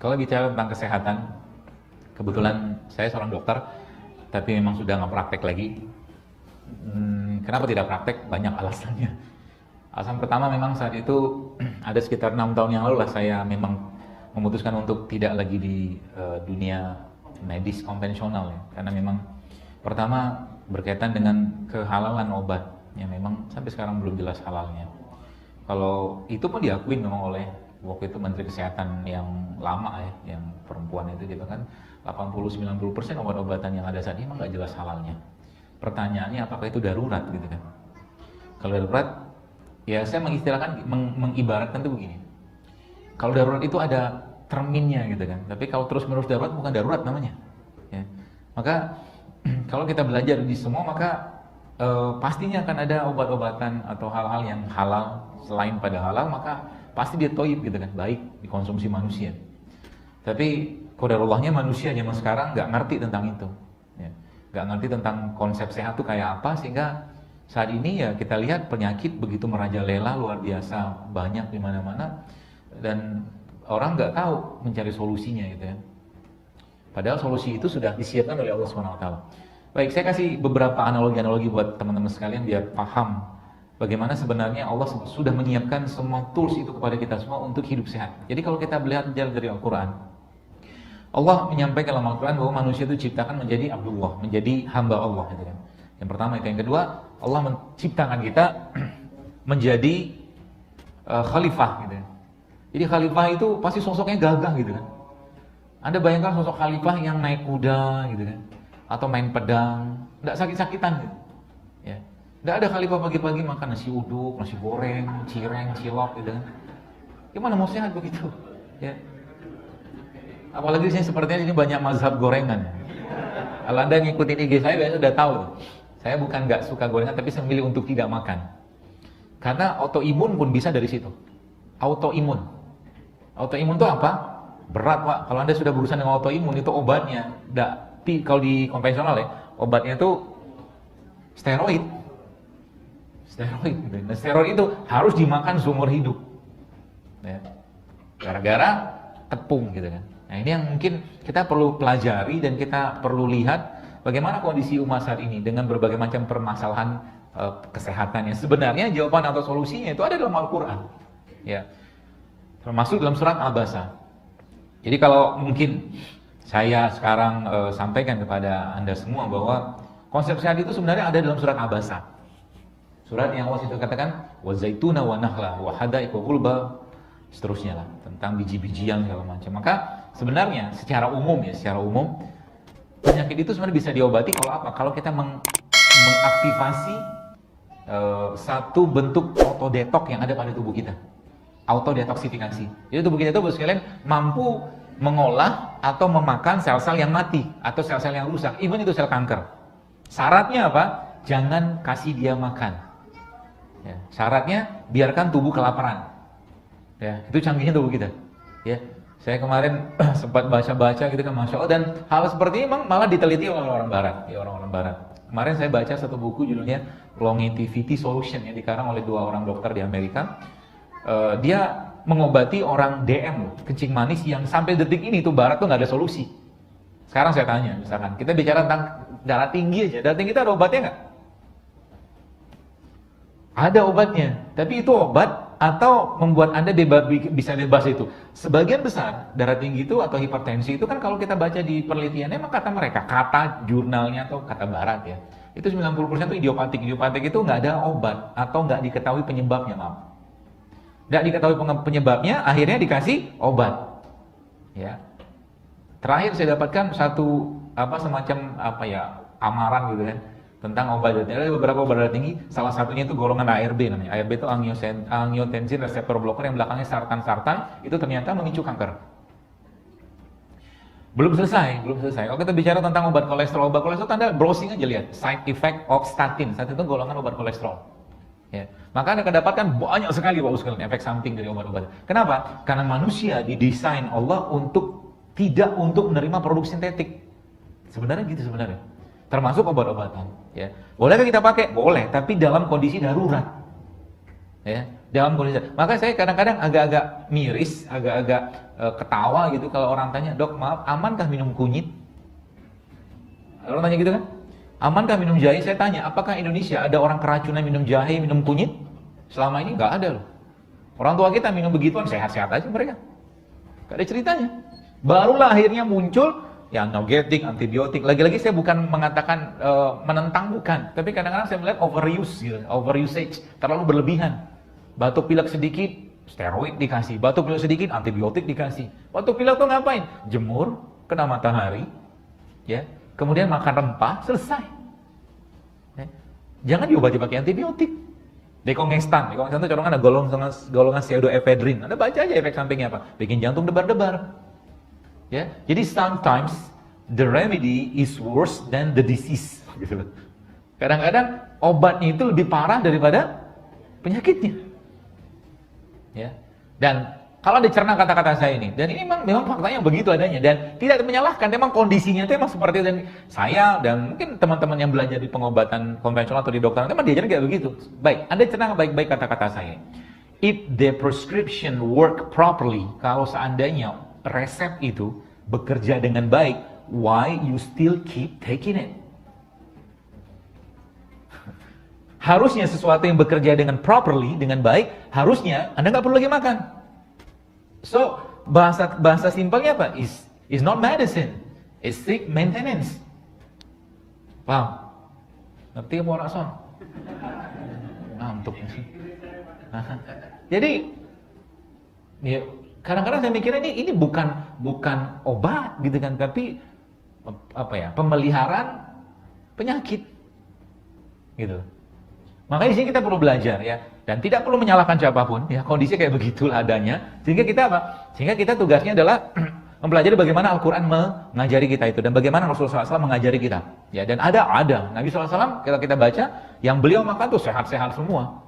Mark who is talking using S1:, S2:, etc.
S1: Kalau bicara tentang kesehatan, kebetulan saya seorang dokter, tapi memang sudah nggak praktek lagi. Kenapa tidak praktek? Banyak alasannya. Alasan pertama memang saat itu ada sekitar 6 tahun yang lalu lah saya memang memutuskan untuk tidak lagi di dunia medis konvensional ya. Karena memang pertama berkaitan dengan kehalalan obat yang memang sampai sekarang belum jelas halalnya. Kalau itu pun diakui memang oleh waktu itu Menteri Kesehatan yang lama ya, yang perempuan itu dia kan 80-90% obat-obatan yang ada saat ini memang nggak jelas halalnya. Pertanyaannya apakah itu darurat gitu kan? Kalau darurat, ya saya mengistilahkan, mengibaratkan itu begini. Kalau darurat itu ada terminnya gitu kan. Tapi kalau terus-menerus darurat bukan darurat namanya. Ya. Maka kalau kita belajar di semua maka pastinya akan ada obat-obatan atau hal-hal yang halal selain pada halal maka pasti dia toib gitu kan, baik dikonsumsi manusia. Tapi qadarullahnya manusia zaman sekarang nggak ngerti tentang itu. Ya. Nggak ngerti tentang konsep sehat itu kayak apa sehingga saat ini ya kita lihat penyakit begitu merajalela luar biasa banyak di mana-mana dan orang nggak tahu mencari solusinya gitu ya. Padahal solusi itu sudah disiapkan oleh Allah SWT. Baik, saya kasih beberapa analogi-analogi buat teman-teman sekalian biar paham bagaimana sebenarnya Allah sudah menyiapkan semua tools itu kepada kita semua untuk hidup sehat. Jadi kalau kita melihat dari Al-Quran, Allah menyampaikan dalam Al-Quran bahwa manusia itu diciptakan menjadi Abdullah, menjadi hamba Allah gitu kan. Yang pertama itu, yang kedua Allah menciptakan kita menjadi khalifah gitu kan. Jadi khalifah itu pasti sosoknya gagah gitu kan. Anda bayangkan sosok khalifah yang naik kuda gitu kan, atau main pedang, tidak sakit-sakitan gitu. Ya. Tidak ada khalifah pagi-pagi makan nasi uduk, nasi goreng, cireng, cilok gitu kan. Gimana mau sehat begitu? Ya. Apalagi saya sepertinya ini banyak mazhab gorengan. Kalau Anda ngikutin IG saya biasanya sudah tahu. Saya bukan nggak suka gorengan, tapi saya memilih untuk tidak makan. Karena autoimun pun bisa dari situ. Autoimun. Autoimun itu apa? Berat Pak. Kalau Anda sudah berurusan dengan autoimun itu obatnya. Kalau di konvensional ya, obatnya itu steroid. Steroid. Nah, steroid itu harus dimakan seumur hidup. Ya. Gara-gara tepung gitu kan. Nah ini yang mungkin kita perlu pelajari dan kita perlu lihat bagaimana kondisi umat saat ini dengan berbagai macam permasalahan kesehatannya. Sebenarnya jawaban atau solusinya itu ada dalam Al-Quran. Ya. Termasuk dalam surat Al-Basa. Jadi kalau mungkin saya sekarang sampaikan kepada Anda semua bahwa konsep sehat itu sebenarnya ada dalam surat Al-Basa. Surat yang Allah itu katakan wa zaituna wa nakhla wa hadaiqa ghulba, seterusnya lah tentang biji-bijian segala macam. Maka sebenarnya secara umum penyakit itu sebenarnya bisa diobati kalau apa? Kalau kita mengaktifasi satu bentuk autodetok yang ada pada tubuh kita. Autodetoksifikasi. Jadi tubuh kita itu sekalian mampu mengolah atau memakan sel-sel yang mati atau sel-sel yang rusak, even itu sel kanker. Syaratnya apa? Jangan kasih dia makan. Ya, syaratnya biarkan tubuh kelaparan. Ya, itu canggihnya tubuh kita. Ya, saya kemarin sempat baca-baca gitu kan, Masya Allah, dan hal seperti ini memang malah diteliti oleh orang Barat, ya orang-orang Barat. Kemarin saya baca satu buku judulnya Longevity Solution yang dikarang oleh 2 orang dokter di Amerika. Dia mengobati orang DM, kencing manis, yang sampai detik ini tuh Barat tuh nggak ada solusi. Sekarang saya tanya, misalkan kita bicara tentang darah tinggi aja, darah tinggi itu ada obatnya nggak? Ada obatnya, tapi itu obat atau membuat Anda bisa bebas itu. Sebagian besar darah tinggi itu atau hipertensi itu kan kalau kita baca di penelitiannya emang kata mereka, kata jurnalnya atau kata Barat ya, itu 90% itu idiopatik. Idiopatik itu nggak ada obat atau nggak diketahui penyebabnya, maaf. Nggak diketahui penyebabnya, akhirnya dikasih obat. Ya. Terakhir saya dapatkan satu semacam amaran gitu kan tentang obat darah tinggi. Ada beberapa obat darah tinggi, salah satunya itu golongan ARB namanya. ARB itu angiotensin receptor blocker yang belakangnya sartan, itu ternyata memicu kanker. Belum selesai. Kalau kita bicara tentang obat kolesterol Anda browsing aja lihat side effect of statin. Statin itu golongan obat kolesterol. Ya. Maka Anda akan dapatkan banyak sekali efek samping dari obat-obatan. Kenapa? Karena manusia didesain Allah tidak untuk menerima produk sintetik. Sebenarnya gitu sebenarnya. Termasuk obat-obatan. Ya. Bolehkah kita pakai? Boleh, tapi dalam kondisi darurat. Ya. dalam kondisi. Maka saya kadang-kadang agak-agak miris, agak-agak ketawa gitu kalau orang tanya, "Dok, maaf, amankah minum kunyit?" Orang tanya gitu kan? "Amankah minum jahe?" Saya tanya, apakah Indonesia ada orang keracunan minum jahe, minum kunyit? Selama ini nggak ada loh. Orang tua kita minum begituan sehat-sehat aja mereka. Gak ada ceritanya. Barulah akhirnya muncul ya analgetik, antibiotik. Lagi-lagi saya bukan mengatakan menentang, bukan. Tapi kadang-kadang saya melihat overuse, gitu, overusage, terlalu berlebihan. Batuk pilek sedikit, steroid dikasih. Batuk pilek sedikit, antibiotik dikasih. Batuk pilek tuh ngapain? Jemur, kena matahari, ya. Kemudian makan rempah, selesai. Ya. Jangan diobati pakai antibiotik. Dekongestan itu colongan ada golongan pseudoephedrine. Anda baca aja efek sampingnya apa? Bikin jantung debar-debar. Ya, jadi sometimes the remedy is worse than the disease. Gitu. Kadang-kadang obatnya itu lebih parah daripada penyakitnya. Ya, dan kalau dicerna kata-kata saya ini, dan ini memang faktanya begitu adanya, dan tidak menyalahkan, memang kondisinya itu memang seperti itu. Dan saya dan mungkin teman-teman yang belajar di pengobatan konvensional atau di dokteran, memang diajarin kayak begitu. Baik, Anda cerna baik-baik kata-kata saya. If the prescription work properly, kalau seandainya resep itu bekerja dengan baik, why you still keep taking it? Harusnya sesuatu yang bekerja dengan properly, dengan baik, harusnya Anda nggak perlu lagi makan. So, bahasa simpelnya apa? Is not medicine. It's sick maintenance. Paham? Ngerti apa orang son? Ngantuk. Jadi, ya, kadang-kadang saya mikirnya ini bukan obat gitu kan, tapi apa ya? Pemeliharaan penyakit. Gitu. Makanya di sini kita perlu belajar ya, dan tidak perlu menyalahkan siapapun ya, kondisi kayak begitulah adanya. Sehingga kita apa? Sehingga kita tugasnya adalah mempelajari bagaimana Al-Quran mengajari kita itu, dan bagaimana Rasulullah SAW mengajari kita. Ya, dan ada Nabi SAW kita baca yang beliau makan tuh sehat-sehat semua.